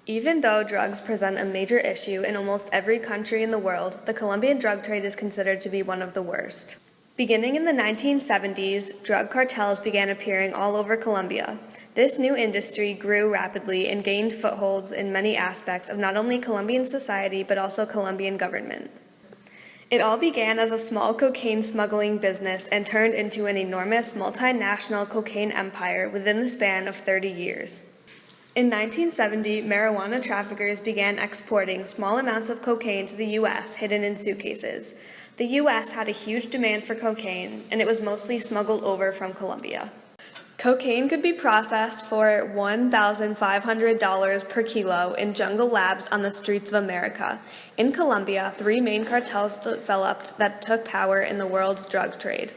Even though drugs present a major issue in almost every country in the world, the Colombian drug trade is considered to be one of the worst. Beginning in the 1970s, drug cartels began appearing all over Colombia. This new industry grew rapidly and gained footholds in many aspects of not only Colombian society but also Colombian government. It all began as a small cocaine smuggling business and turned into an enormous multinational cocaine empire within the span of 30 years. In 1970, marijuana traffickers began exporting small amounts of cocaine to the U.S. hidden in suitcases. The U.S. had a huge demand for cocaine, and it was mostly smuggled over from Colombia. Cocaine could be processed for $1,500 per kilo in jungle labs on the streets of America. In Colombia, three main cartels developed that took power in the world's drug trade.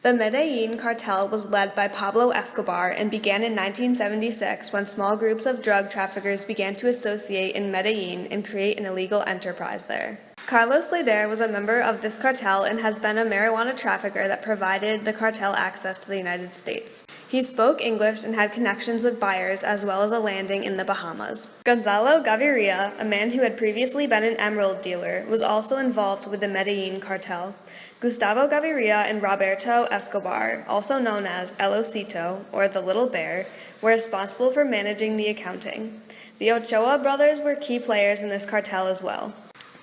The Medellin cartel was led by Pablo Escobar and began in 1976 when small groups of drug traffickers began to associate in Medellin and create an illegal enterprise there. Carlos Leder was a member of this cartel and has been a marijuana trafficker that provided the cartel access to the United States. He spoke English and had connections with buyers as well as a landing in the Bahamas. Gonzalo Gaviria, a man who had previously been an emerald dealer, was also involved with the Medellin cartel. Gustavo Gaviria and Roberto Escobar, also known as El Osito, or the Little Bear, were responsible for managing the accounting. The Ochoa brothers were key players in this cartel as well.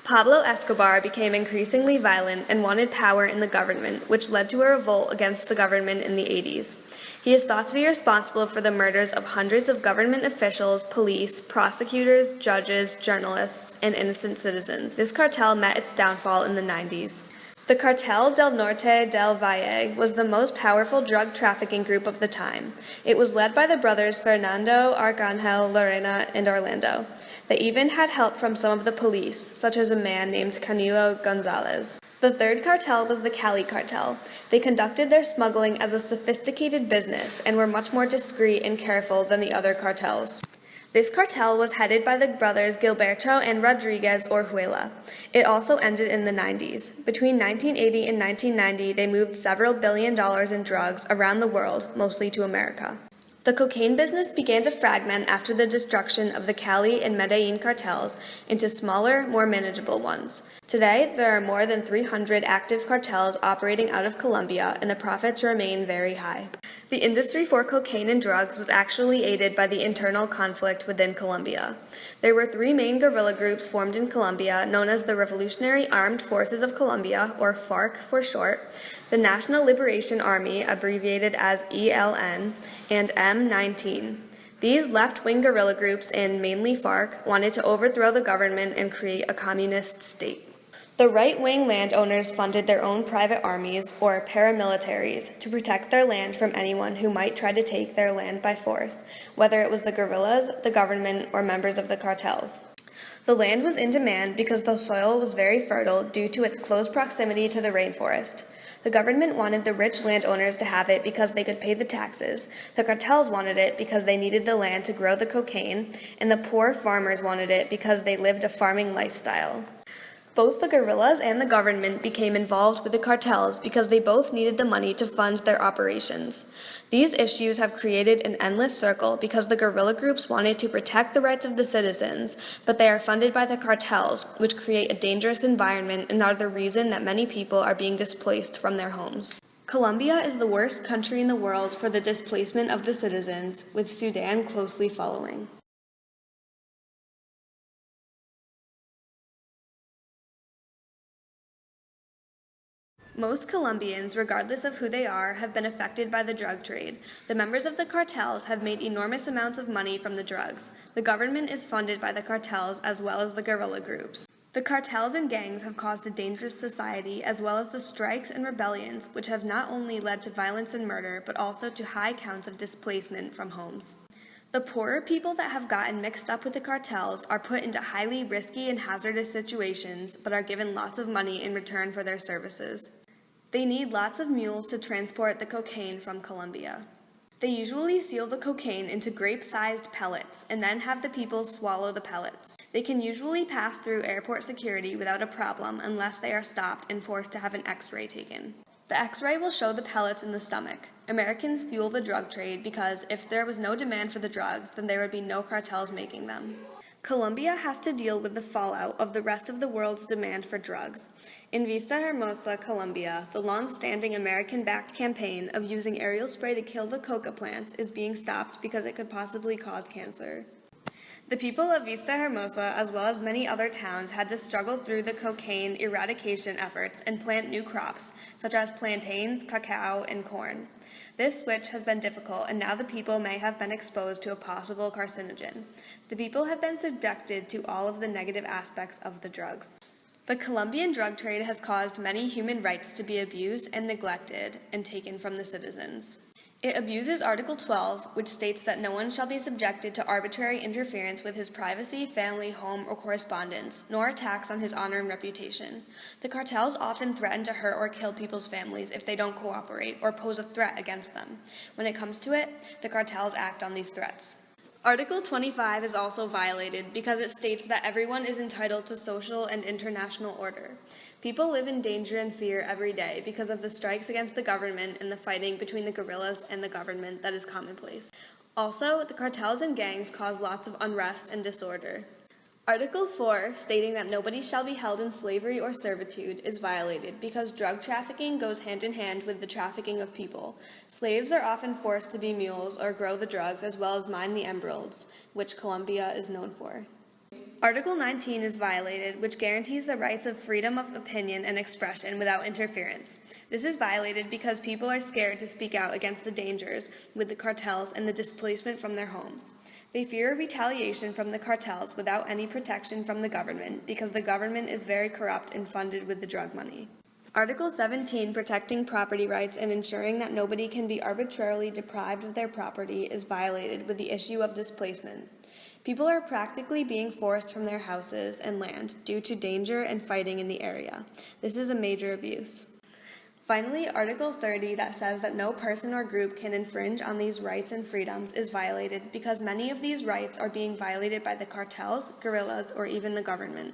Pablo Escobar became increasingly violent and wanted power in the government, which led to a revolt against the government in the 80s. He is thought to be responsible for the murders of hundreds of government officials, police, prosecutors, judges, journalists, and innocent citizens. This cartel met its downfall in the 90s. The Cartel del Norte del Valle was the most powerful drug trafficking group of the time. It was led by the brothers Fernando, Arcangel, Lorena, and Orlando. They even had help from some of the police, such as a man named Canilo Gonzalez. The third cartel was the Cali cartel. They conducted their smuggling as a sophisticated business and were much more discreet and careful than the other cartels. This cartel was headed by the brothers Gilberto and Rodriguez Orjuela. It also ended in the 90s. Between 1980 and 1990, they moved several $billion in drugs around the world, mostly to America. The cocaine business began to fragment after the destruction of the Cali and Medellin cartels into smaller, more manageable ones. Today, there are more than 300 active cartels operating out of Colombia, and the profits remain very high. The industry for cocaine and drugs was actually aided by the internal conflict within Colombia. There were three main guerrilla groups formed in Colombia, known as the Revolutionary Armed Forces of Colombia, or FARC for short, the National Liberation Army, abbreviated as ELN, and M19. These left-wing guerrilla groups, and mainly FARC, wanted to overthrow the government and create a communist state. The right-wing landowners funded their own private armies, or paramilitaries, to protect their land from anyone who might try to take their land by force, whether it was the guerrillas, the government, or members of the cartels. The land was in demand because the soil was very fertile due to its close proximity to the rainforest. The government wanted the rich landowners to have it because they could pay the taxes, the cartels wanted it because they needed the land to grow the cocaine, and the poor farmers wanted it because they lived a farming lifestyle. Both the guerrillas and the government became involved with the cartels because they both needed the money to fund their operations. These issues have created an endless circle because the guerrilla groups wanted to protect the rights of the citizens, but they are funded by the cartels, which create a dangerous environment and are the reason that many people are being displaced from their homes. Colombia is the worst country in the world for the displacement of the citizens, with Sudan closely following. Most Colombians, regardless of who they are, have been affected by the drug trade. The members of the cartels have made enormous amounts of money from the drugs. The government is funded by the cartels as well as the guerrilla groups. The cartels and gangs have caused a dangerous society, as well as the strikes and rebellions, which have not only led to violence and murder, but also to high counts of displacement from homes. The poorer people that have gotten mixed up with the cartels are put into highly risky and hazardous situations, but are given lots of money in return for their services. They need lots of mules to transport the cocaine from Colombia. They usually seal the cocaine into grape-sized pellets and then have the people swallow the pellets. They can usually pass through airport security without a problem unless they are stopped and forced to have an X-ray taken. The X-ray will show the pellets in the stomach. Americans fuel the drug trade because if there was no demand for the drugs, then there would be no cartels making them. Colombia has to deal with the fallout of the rest of the world's demand for drugs. In Vista Hermosa, Colombia, the long-standing American-backed campaign of using aerial spray to kill the coca plants is being stopped because it could possibly cause cancer. The people of Vista Hermosa, as well as many other towns, had to struggle through the cocaine eradication efforts and plant new crops, such as plantains, cacao, and corn. This switch has been difficult, and now the people may have been exposed to a possible carcinogen. The people have been subjected to all of the negative aspects of the drugs. The Colombian drug trade has caused many human rights to be abused and neglected and taken from the citizens. It abuses Article 12, which states that no one shall be subjected to arbitrary interference with his privacy, family, home, or correspondence, nor attacks on his honor and reputation. The cartels often threaten to hurt or kill people's families if they don't cooperate or pose a threat against them. When it comes to it, the cartels act on these threats. Article 25 is also violated because it states that everyone is entitled to social and international order. People live in danger and fear every day because of the strikes against the government and the fighting between the guerrillas and the government that is commonplace. Also, the cartels and gangs cause lots of unrest and disorder. Article 4, stating that nobody shall be held in slavery or servitude, is violated because drug trafficking goes hand in hand with the trafficking of people. Slaves are often forced to be mules or grow the drugs as well as mine the emeralds, which Colombia is known for. Article 19 is violated, which guarantees the rights of freedom of opinion and expression without interference. This is violated because people are scared to speak out against the dangers with the cartels and the displacement from their homes. They fear retaliation from the cartels without any protection from the government because the government is very corrupt and funded with the drug money. Article 17, protecting property rights and ensuring that nobody can be arbitrarily deprived of their property, is violated with the issue of displacement. People are practically being forced from their houses and land due to danger and fighting in the area. This is a major abuse. Finally, Article 30, that says that no person or group can infringe on these rights and freedoms, is violated because many of these rights are being violated by the cartels, guerrillas, or even the government.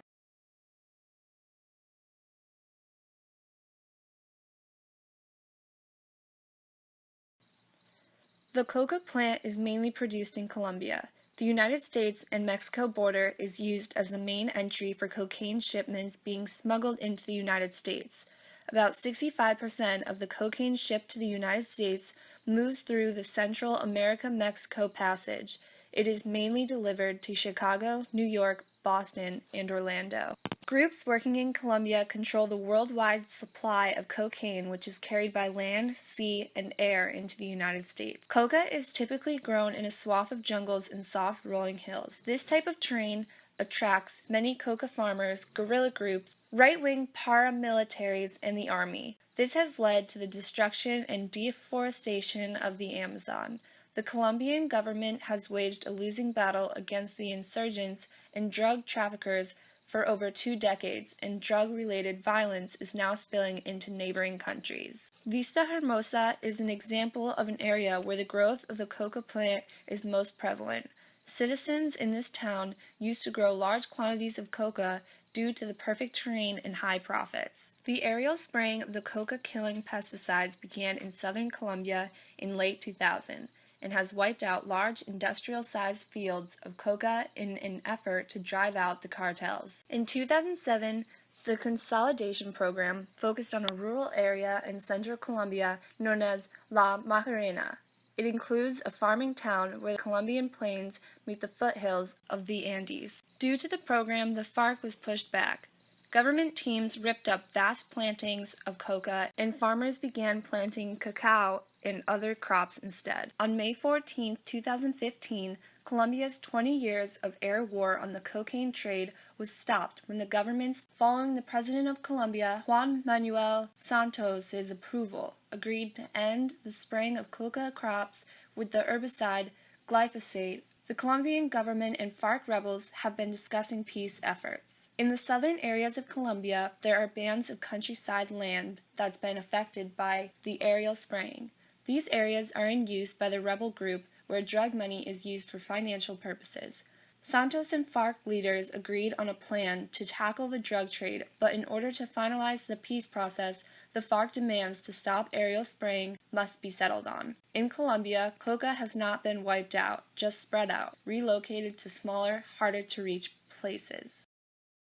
The coca plant is mainly produced in Colombia. The United States and Mexico border is used as the main entry for cocaine shipments being smuggled into the United States. About 65% of the cocaine shipped to the United States moves through the Central America-Mexico Passage. It is mainly delivered to Chicago, New York, Boston, and Orlando. Groups working in Colombia control the worldwide supply of cocaine, which is carried by land, sea, and air into the United States. Coca is typically grown in a swath of jungles and soft rolling hills. This type of terrain attracts many coca farmers, guerrilla groups, right-wing paramilitaries, and the army. This has led to the destruction and deforestation of the Amazon. The Colombian government has waged a losing battle against the insurgents and drug traffickers for over 2 decades, and drug-related violence is now spilling into neighboring countries. Vista Hermosa is an example of an area where the growth of the coca plant is most prevalent. Citizens in this town used to grow large quantities of coca due to the perfect terrain and high profits. The aerial spraying of the coca-killing pesticides began in southern Colombia in late 2000 and has wiped out large industrial-sized fields of coca in an effort to drive out the cartels. In 2007, the consolidation program focused on a rural area in central Colombia known as La Macarena. It includes a farming town where the Colombian plains meet the foothills of the Andes. Due to the program, the FARC was pushed back. Government teams ripped up vast plantings of coca, and farmers began planting cacao and other crops instead. On May 14, 2015, Colombia's 20 years of air war on the cocaine trade was stopped when the governments, following the President of Colombia, Juan Manuel Santos' approval, agreed to end the spraying of coca crops with the herbicide glyphosate. The Colombian government and FARC rebels have been discussing peace efforts. In the southern areas of Colombia, there are bands of countryside land that's been affected by the aerial spraying. These areas are in use by the rebel group where drug money is used for financial purposes. Santos and FARC leaders agreed on a plan to tackle the drug trade, but in order to finalize the peace process, the FARC demands to stop aerial spraying, must be settled on. In Colombia, coca has not been wiped out, just spread out, relocated to smaller, harder to reach places.